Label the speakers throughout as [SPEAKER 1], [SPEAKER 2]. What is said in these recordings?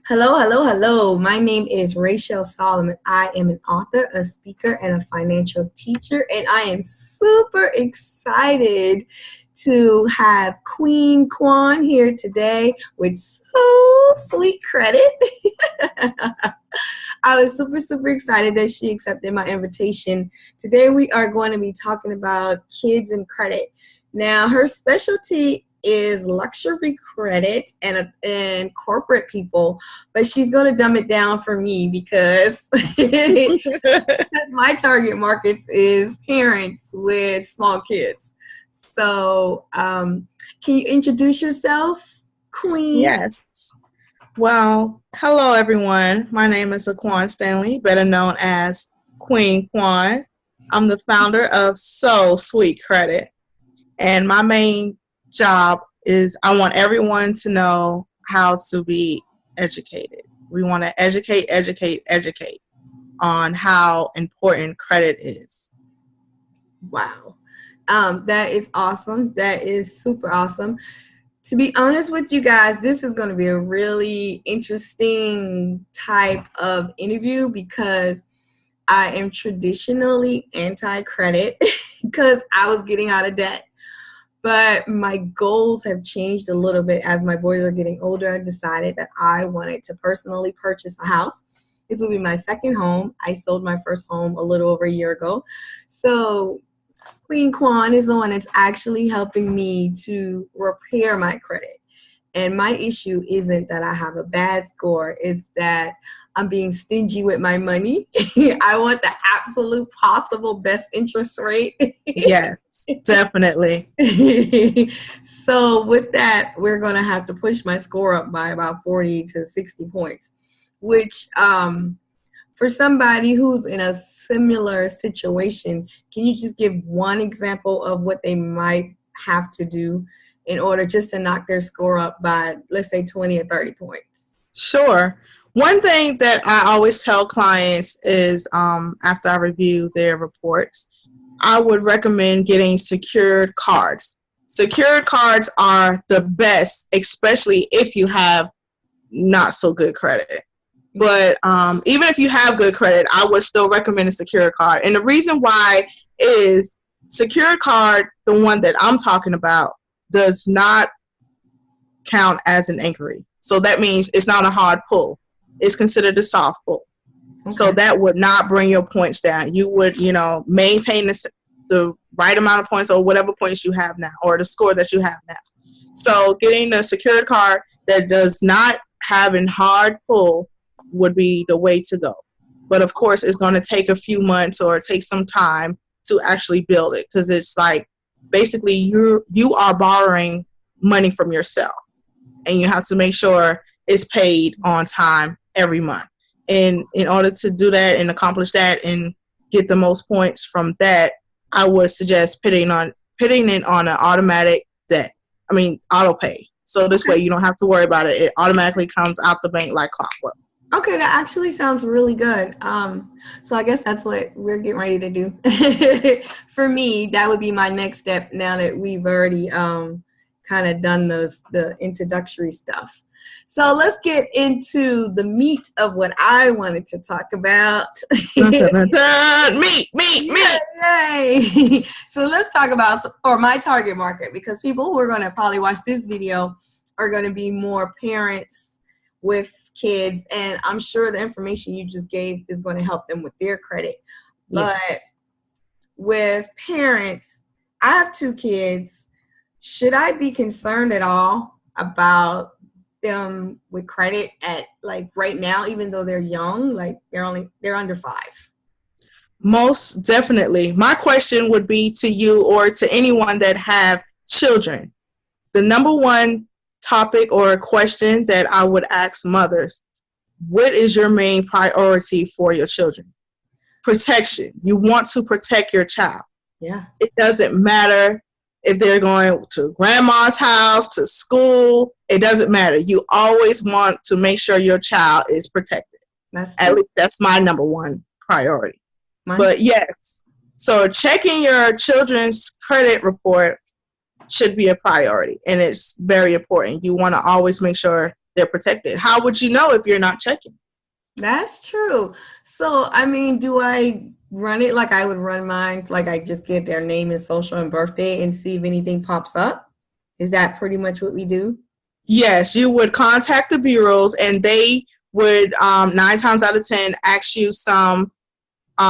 [SPEAKER 1] Hello, hello, hello. My name is Rachel Solomon. I am an author, a speaker, and a financial teacher, and I am super excited to have Queen Kwan here today with So Sweet Credit. I was super excited that she accepted my invitation. Today we are going to be talking about kids and credit. Now, her specialty is luxury credit and corporate people, but she's going to dumb it down for me because my target markets is parents with small kids. So, can you introduce yourself, Queen?
[SPEAKER 2] Yes. Well, hello everyone. My name is Aquan Stanley, better known as Queen Kwan. I'm the founder of So Sweet Credit. And my main job is I want everyone to know how to be educated. We want to educate on how important credit is.
[SPEAKER 1] Wow. That is awesome. That is super awesome. To be honest with you guys, this is going to be a really interesting type of interview because I am traditionally anti-credit because I was getting out of debt. But my goals have changed a little bit as my boys are getting older. I decided that I wanted to personally purchase a house. This will be my second home. I sold my first home a little over a year ago. So Queen Kwan is the one that's actually helping me to repair my credit. And my issue isn't that I have a bad score. It's that I'm being stingy with my money. I want the absolute possible best interest rate.
[SPEAKER 2] Yes, definitely.
[SPEAKER 1] So with that, we're going to have to push my score up by about 40 to 60 points, which for somebody who's in a similar situation, can you just give one example of what they might have to do in order just to knock their score up by, let's say, 20 or 30 points?
[SPEAKER 2] Sure. One thing that I always tell clients is after I review their reports, I would recommend getting secured cards. Secured cards are the best, especially if you have not so good credit. But even if you have good credit, I would still recommend a secured card. And the reason why is secured card, the one that I'm talking about, does not count as an inquiry. So that means it's not a hard pull. It's considered a soft pull. Okay. So that would not bring your points down. You would, maintain the right amount of points or whatever points you have now or the score that you have now. So getting a secured card that does not have a hard pull would be the way to go. But of course, it's going to take a few months or take some time to actually build it because it's like basically you are borrowing money from yourself and you have to make sure it's paid on time every month. And in order to do that and accomplish that and get the most points from that, I would suggest putting it on an automatic auto pay. So this way you don't have to worry about it. It automatically comes out the bank like clockwork.
[SPEAKER 1] Okay, that actually sounds really good. So I guess that's what we're getting ready to do. For me, that would be my next step now that we've already kind of done the introductory stuff. So let's get into the meat of what I wanted to talk about.
[SPEAKER 2] Meat.
[SPEAKER 1] Yay! So let's talk about for my target market because people who are going to probably watch this video are going to be more parents with kids, and I'm sure the information you just gave is going to help them with their credit. Yes. But with parents, I have 2 kids. Should I be concerned at all about them with credit at like right now, even though they're young, like they're under 5?
[SPEAKER 2] Most definitely. My question would be to you or to anyone that have children. The number one topic or a question that I would ask mothers, what is your main priority for your children? Protection. You want to protect your child.
[SPEAKER 1] Yeah.
[SPEAKER 2] It doesn't matter if they're going to grandma's house, to school, it doesn't matter. You always want to make sure your child is protected. At least that's my number one priority. But yes, so checking your children's credit report should be a priority, and it's very important. You want to always make sure they're protected. How would you know if you're not checking?
[SPEAKER 1] That's true. So, I mean, do I run it like I would run mine? Like I just get their name and social and birthday and see if anything pops up? Is that pretty much what we do?
[SPEAKER 2] Yes, you would contact the bureaus, and they would 9 times out of 10 ask you some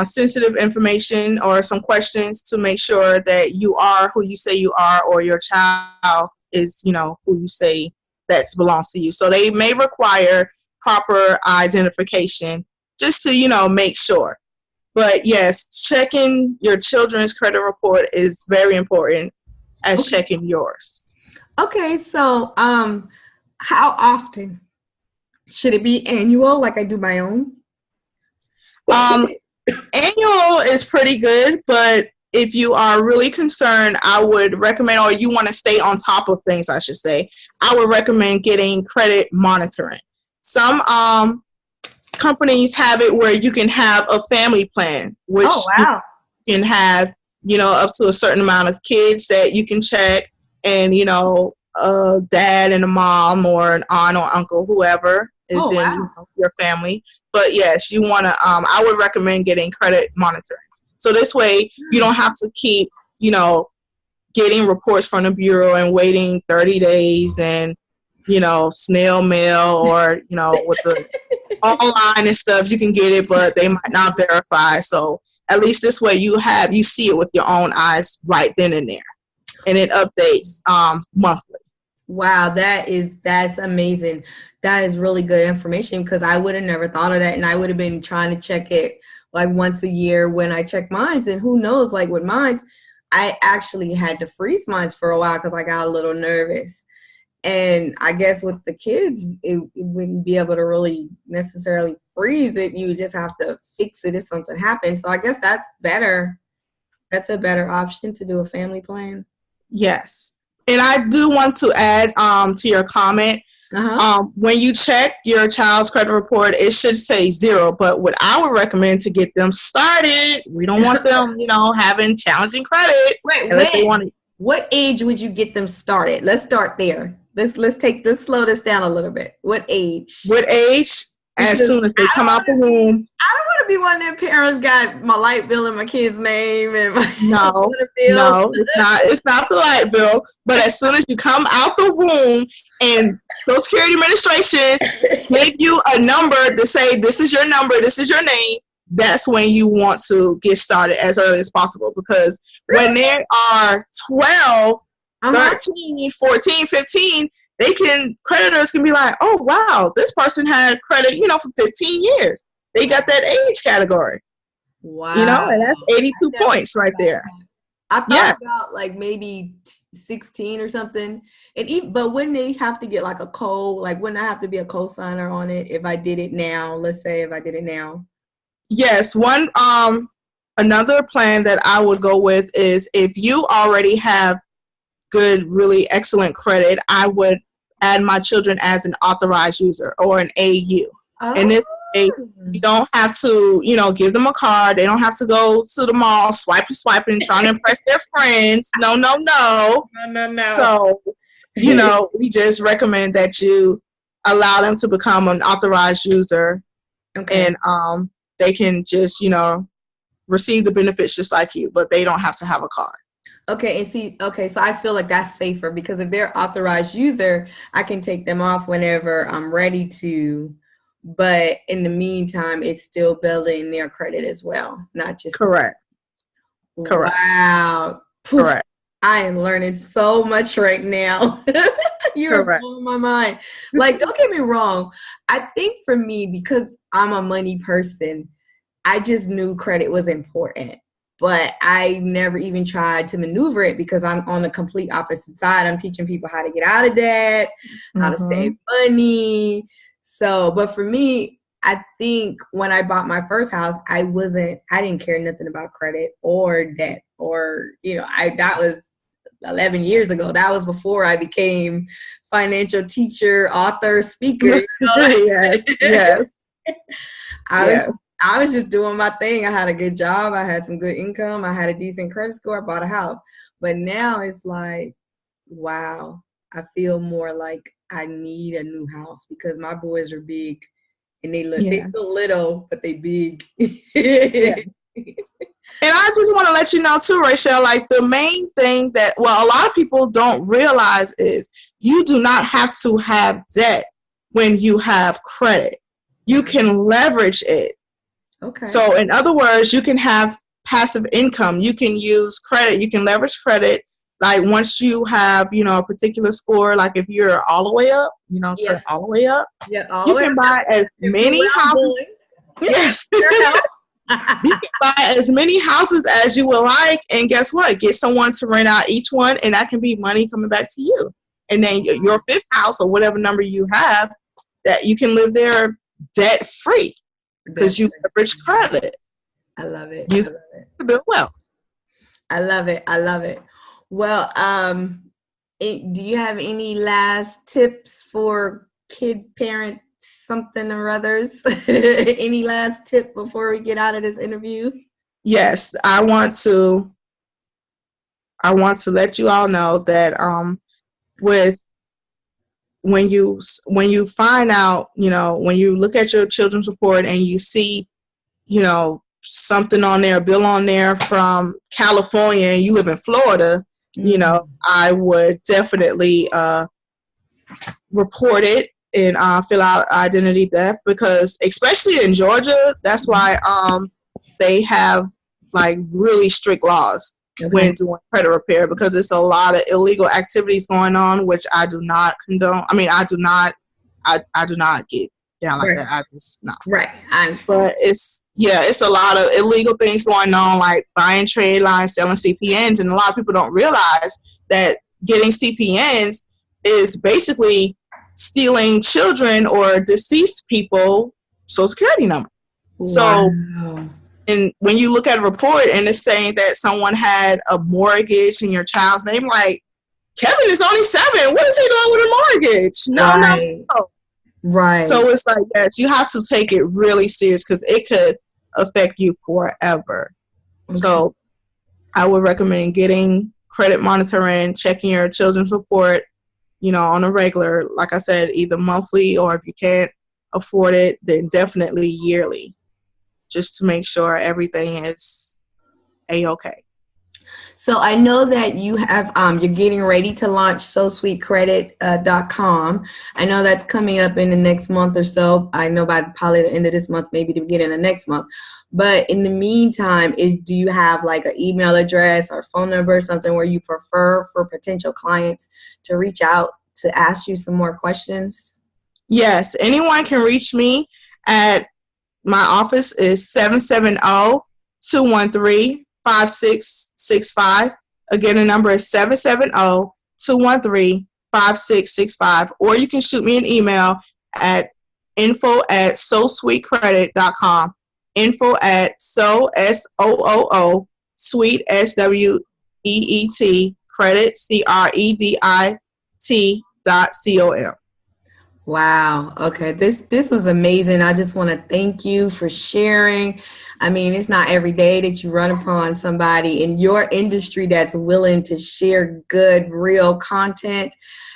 [SPEAKER 2] sensitive information or some questions to make sure that you are who you say you are, or your child is, who you say that belongs to you. So they may require proper identification just to, make sure. But yes, checking your children's credit report is very important as checking yours.
[SPEAKER 1] Okay, so how often? Should it be annual like I do my own?
[SPEAKER 2] Annual is pretty good, but if you are really concerned, I would recommend, or you want to stay on top of things, I should say, I would recommend getting credit monitoring. Some companies have it where you can have a family plan, which you can have, up to a certain amount of kids that you can check, and, a dad and a mom or an aunt or uncle, whoever is in your family. But yes, you want to, I would recommend getting credit monitoring. So this way you don't have to keep, getting reports from the bureau and waiting 30 days and, snail mail, or, with the online and stuff, you can get it, but they might not verify. So at least this way you see it with your own eyes right then and there. And it updates monthly.
[SPEAKER 1] Wow, that's amazing. That is really good information, because I would have never thought of that, and I would have been trying to check it like once a year when I check mines. And who knows, like with mines, I actually had to freeze mines for a while because I got a little nervous. And I guess with the kids, it wouldn't be able to really necessarily freeze it. You would just have to fix it if something happens. So I guess that's better. That's a better option to do a family plan.
[SPEAKER 2] Yes. And I do want to add to your comment, when you check your child's credit report, it should say 0. But what I would recommend to get them started, we don't want them, having challenging credit.
[SPEAKER 1] What age would you get them started? Let's start there. Let's slow this down a little bit. What age? As soon as they come out the womb. I don't want to be one of them parents got my light bill in my kid's name and my
[SPEAKER 2] water bill. No, it's not the light bill. But as soon as you come out the womb and Social Security Administration give you a number to say, this is your number, this is your name, that's when you want to get started as early as possible. Because when they are 12, 13, 14, 15, creditors can be like, oh, wow, this person had credit, for 15 years. They got that age category.
[SPEAKER 1] Wow.
[SPEAKER 2] And that's 82 points right there.
[SPEAKER 1] I thought about like maybe 16 or something. But wouldn't they have to get like a wouldn't I have to be a co-signer on it if I did it now? Let's say if I did it now.
[SPEAKER 2] Yes. Another plan that I would go with is if you already have good, really excellent credit, I would add my children as an authorized user or an AU. And this way, you don't have to, give them a card. They don't have to go to the mall, swiping, trying to impress their friends. No. So, we just recommend that you allow them to become an authorized user. Okay. And they can just, receive the benefits just like you, but they don't have to have a card.
[SPEAKER 1] Okay, so I feel like that's safer, because if they're authorized user, I can take them off whenever I'm ready to. But in the meantime, it's still building their credit as well, not just
[SPEAKER 2] correct.
[SPEAKER 1] Wow.
[SPEAKER 2] Correct.
[SPEAKER 1] I am learning so much right now. You're blowing my mind. Like, don't get me wrong. I think for me, because I'm a money person, I just knew credit was important. But I never even tried to maneuver it, because I'm on the complete opposite side. I'm teaching people how to get out of debt, how to save money. So, but for me, I think when I bought my first house, I didn't care nothing about credit or debt, or, that was 11 years ago. That was before I became financial teacher, author, speaker.
[SPEAKER 2] Yes.
[SPEAKER 1] I was just doing my thing. I had a good job. I had some good income. I had a decent credit score. I bought a house. But now it's like, wow, I feel more like I need a new house because my boys are big and they
[SPEAKER 2] Yeah.
[SPEAKER 1] still little, but they big.
[SPEAKER 2] Yeah. And I just want to let you know too, Rachel, like the main thing that, well, a lot of people don't realize is you do not have to have debt when you have credit. You can leverage it.
[SPEAKER 1] Okay.
[SPEAKER 2] So in other words, you can have passive income. You can use credit. You can leverage credit. Like once you have, a particular score, like if you're all the way up, turn all the way up, you can buy as many houses. Yes. You can buy as many houses as you would like, and guess what? Get someone to rent out each one, and that can be money coming back to you. And then your fifth house or whatever number you have, that you can live there debt free because you leverage credit.
[SPEAKER 1] I love it.
[SPEAKER 2] Use it to build wealth.
[SPEAKER 1] I love it. I love it. Well, do you have any last tips for kid parents, something or others? Any last tip before we get out of this interview?
[SPEAKER 2] Yes, I want to let you all know that when you find out, when you look at your children's report and you see, something on there, a bill on there from California and you live in Florida, I would definitely report it and fill out identity theft, because especially in Georgia, that's why they have like really strict laws when doing credit repair, because it's a lot of illegal activities going on, which I do not condone. I mean, I do not get down like that. I just not.
[SPEAKER 1] Right. I understand.
[SPEAKER 2] But it's a lot of illegal things going on, like buying trade lines, selling CPNs, and a lot of people don't realize that getting CPNs is basically stealing children or deceased people Social Security number. Wow. So, and when you look at a report and it's saying that someone had a mortgage in your child's name, like, Kevin is only 7. What is he doing with a mortgage? No.
[SPEAKER 1] Right.
[SPEAKER 2] So it's like, yes, you have to take it really serious because it could affect you forever. Okay. So I would recommend getting credit monitoring, checking your children's report, on a regular, like I said, either monthly, or if you can't afford it, then definitely yearly, just to make sure everything is A-okay.
[SPEAKER 1] So I know that you have, you're getting ready to launch SoSweetCredit.com. I know that's coming up in the next month or so. I know by probably the end of this month, maybe the beginning of next month. But in the meantime, do you have like an email address or phone number or something where you prefer for potential clients to reach out to ask you some more questions?
[SPEAKER 2] Yes, anyone can reach me at my office is 770-213-5665. Again, the number is 770-213-5665. Or you can shoot me an email at info@SoSweetCredit.com. Info@so SOOO sweet SWEET credit CREDIT.com.
[SPEAKER 1] Wow. Okay. This was amazing. I just want to thank you for sharing. I mean, it's not every day that you run upon somebody in your industry that's willing to share good, real content.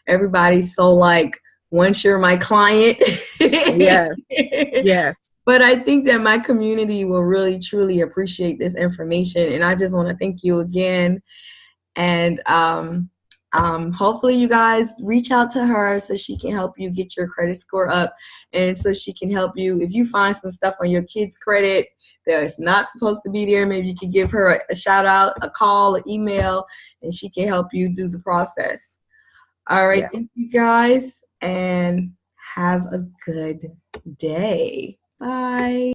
[SPEAKER 1] Everybody's so like, once you're my client.
[SPEAKER 2] Yes. Yes.
[SPEAKER 1] But I think that my community will really, truly appreciate this information. And I just want to thank you again. And, hopefully you guys reach out to her so she can help you get your credit score up, and so she can help you if you find some stuff on your kids' credit that's not supposed to be there. Maybe you could give her a shout out, a call, an email, and she can help you do the process. All right. Yeah. Thank you guys, and have a good day. Bye.